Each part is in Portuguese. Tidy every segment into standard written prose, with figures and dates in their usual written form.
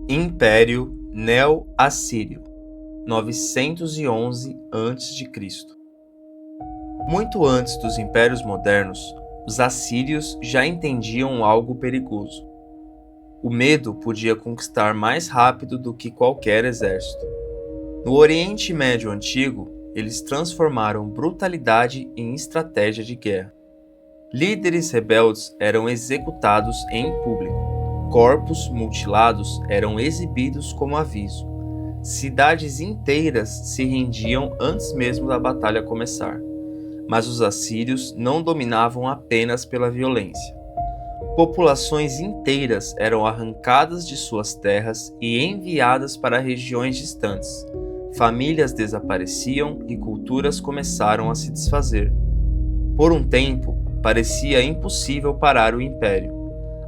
Império Neo-Assírio, 911 a.C. Muito antes dos impérios modernos, os assírios já entendiam algo perigoso. O medo podia conquistar mais rápido do que qualquer exército. No Oriente Médio Antigo, eles transformaram brutalidade em estratégia de guerra. Líderes rebeldes eram executados em público. Corpos mutilados eram exibidos como aviso. Cidades inteiras se rendiam antes mesmo da batalha começar. Mas os assírios não dominavam apenas pela violência. Populações inteiras eram arrancadas de suas terras e enviadas para regiões distantes. Famílias desapareciam e culturas começaram a se desfazer. Por um tempo, parecia impossível parar o império,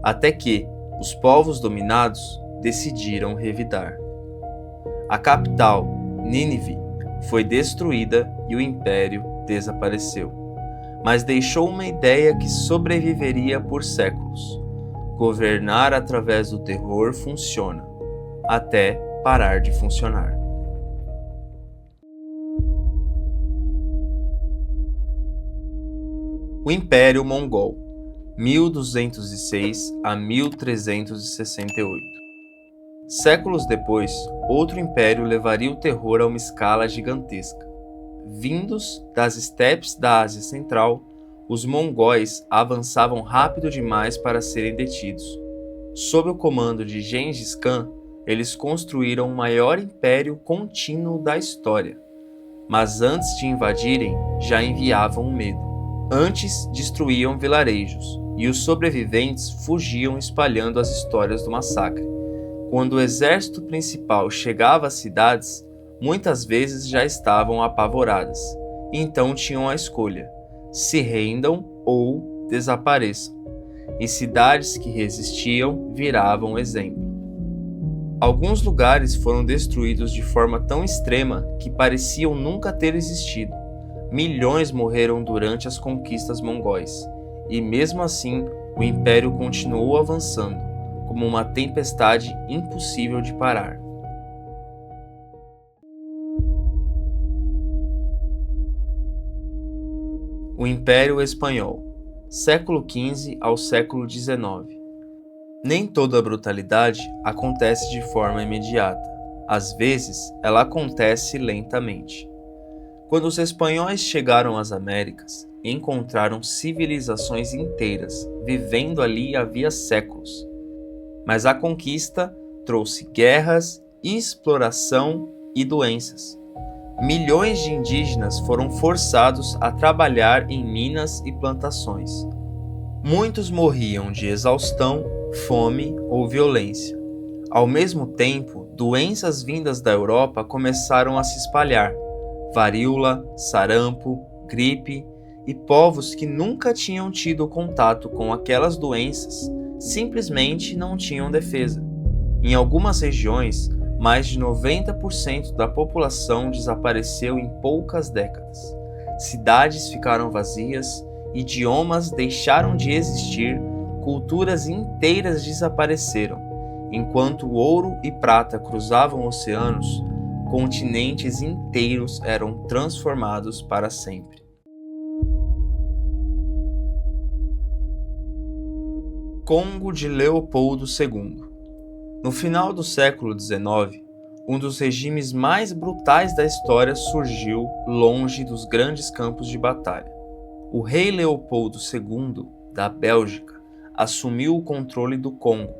até que os povos dominados decidiram revidar. A capital, Nínive, foi destruída e o império desapareceu, mas deixou uma ideia que sobreviveria por séculos. Governar através do terror funciona, até parar de funcionar. O Império Mongol, 1206 a 1368. Séculos depois, outro império levaria o terror a uma escala gigantesca. Vindos das estepes da Ásia Central, os mongóis avançavam rápido demais para serem detidos. Sob o comando de Gengis Khan, eles construíram o maior império contínuo da história. Mas antes de invadirem, já enviavam o medo. Antes, destruíam vilarejos, e os sobreviventes fugiam espalhando as histórias do massacre. Quando o exército principal chegava às cidades, muitas vezes já estavam apavoradas. Então tinham a escolha: se rendam ou desapareçam. E cidades que resistiam viravam exemplo. Alguns lugares foram destruídos de forma tão extrema que pareciam nunca ter existido. Milhões morreram durante as conquistas mongóis, e mesmo assim o império continuou avançando, como uma tempestade impossível de parar. O Império Espanhol, século XV ao século XIX. Nem toda a brutalidade acontece de forma imediata. Às vezes, ela acontece lentamente. Quando os espanhóis chegaram às Américas, encontraram civilizações inteiras vivendo ali havia séculos. Mas a conquista trouxe guerras, exploração e doenças. Milhões de indígenas foram forçados a trabalhar em minas e plantações. Muitos morriam de exaustão, fome ou violência. Ao mesmo tempo, doenças vindas da Europa começaram a se espalhar. Varíola, sarampo, gripe, e povos que nunca tinham tido contato com aquelas doenças simplesmente não tinham defesa. Em algumas regiões, mais de 90% da população desapareceu em poucas décadas. Cidades ficaram vazias, idiomas deixaram de existir, culturas inteiras desapareceram. Enquanto ouro e prata cruzavam oceanos, continentes inteiros eram transformados para sempre. Congo de Leopoldo II. No final do século XIX, um dos regimes mais brutais da história surgiu longe dos grandes campos de batalha. O rei Leopoldo II, da Bélgica, assumiu o controle do Congo.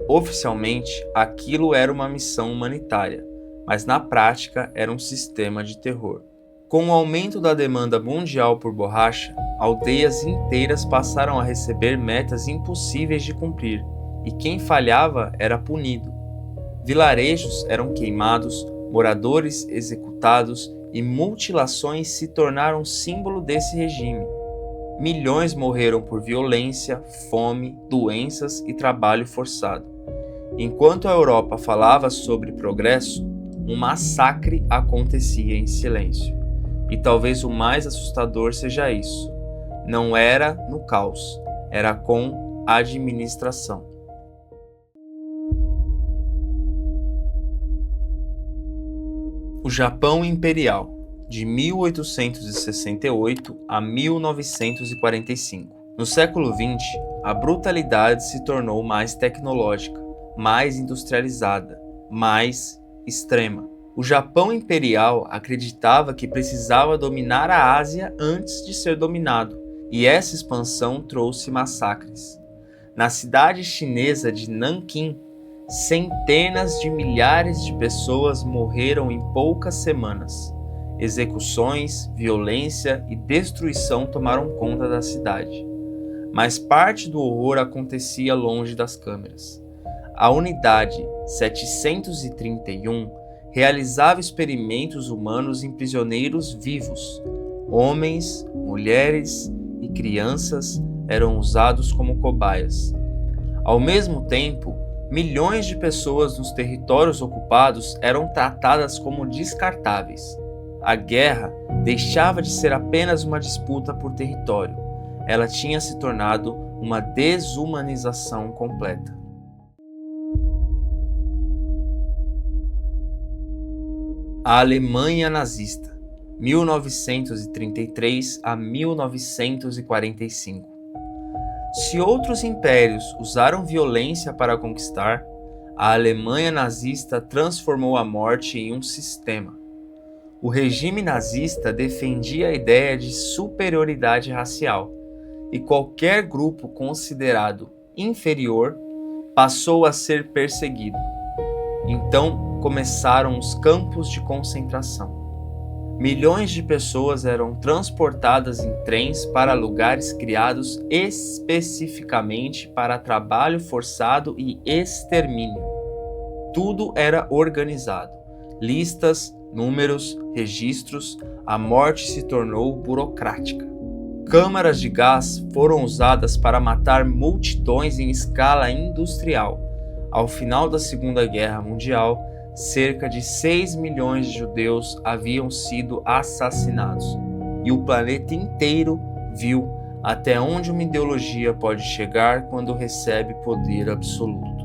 Oficialmente, aquilo era uma missão humanitária, mas na prática era um sistema de terror. Com o aumento da demanda mundial por borracha, aldeias inteiras passaram a receber metas impossíveis de cumprir, e quem falhava era punido. Vilarejos eram queimados, moradores executados e mutilações se tornaram símbolo desse regime. Milhões morreram por violência, fome, doenças e trabalho forçado. Enquanto a Europa falava sobre progresso, um massacre acontecia em silêncio. E talvez o mais assustador seja isso. Não era no caos, era com administração. O Japão Imperial, de 1868 a 1945. No século XX, a brutalidade se tornou mais tecnológica, mais industrializada, mais extrema. O Japão Imperial acreditava que precisava dominar a Ásia antes de ser dominado, e essa expansão trouxe massacres. Na cidade chinesa de Nanquim, centenas de milhares de pessoas morreram em poucas semanas. Execuções, violência e destruição tomaram conta da cidade. Mas parte do horror acontecia longe das câmeras. A unidade 731 realizava experimentos humanos em prisioneiros vivos. Homens, mulheres e crianças eram usados como cobaias. Ao mesmo tempo, milhões de pessoas nos territórios ocupados eram tratadas como descartáveis. A guerra deixava de ser apenas uma disputa por território. Ela tinha se tornado uma desumanização completa. A Alemanha nazista, 1933 a 1945. Se outros impérios usaram violência para conquistar, a Alemanha nazista transformou a morte em um sistema. O regime nazista defendia a ideia de superioridade racial, e qualquer grupo considerado inferior passou a ser perseguido. Então começaram os campos de concentração. Milhões de pessoas eram transportadas em trens para lugares criados especificamente para trabalho forçado e extermínio. Tudo era organizado. Listas, números, registros, a morte se tornou burocrática. Câmaras de gás foram usadas para matar multidões em escala industrial. Ao final da Segunda Guerra Mundial, cerca de 6 milhões de judeus haviam sido assassinados. E o planeta inteiro viu até onde uma ideologia pode chegar quando recebe poder absoluto.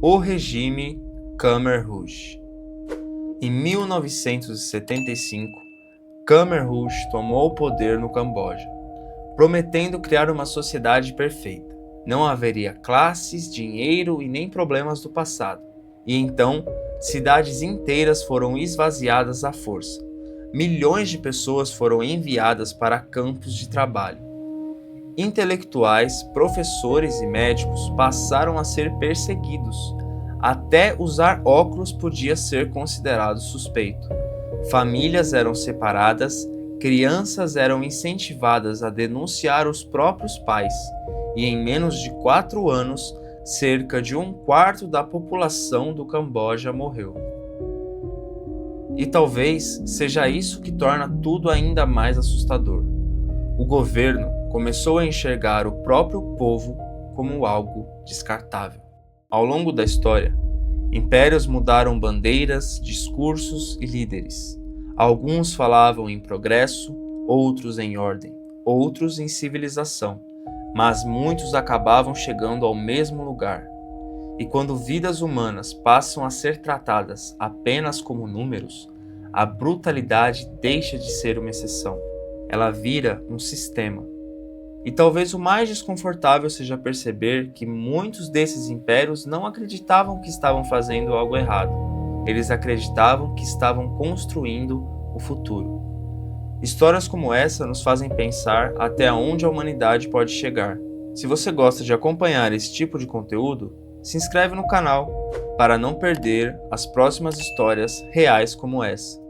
O regime Khmer Rouge. Em 1975, Khmer Rouge tomou o poder no Camboja, prometendo criar uma sociedade perfeita. Não haveria classes, dinheiro e nem problemas do passado. E então, cidades inteiras foram esvaziadas à força. Milhões de pessoas foram enviadas para campos de trabalho. Intelectuais, professores e médicos passaram a ser perseguidos. Até usar óculos podia ser considerado suspeito. Famílias eram separadas, crianças eram incentivadas a denunciar os próprios pais, e em menos de 4 anos, cerca de 1/4 da população do Camboja morreu. E talvez seja isso que torna tudo ainda mais assustador. O governo começou a enxergar o próprio povo como algo descartável. Ao longo da história, impérios mudaram bandeiras, discursos e líderes. Alguns falavam em progresso, outros em ordem, outros em civilização, mas muitos acabavam chegando ao mesmo lugar. E quando vidas humanas passam a ser tratadas apenas como números, a brutalidade deixa de ser uma exceção. Ela vira um sistema. E talvez o mais desconfortável seja perceber que muitos desses impérios não acreditavam que estavam fazendo algo errado. Eles acreditavam que estavam construindo o futuro. Histórias como essa nos fazem pensar até onde a humanidade pode chegar. Se você gosta de acompanhar esse tipo de conteúdo, se inscreve no canal para não perder as próximas histórias reais como essa.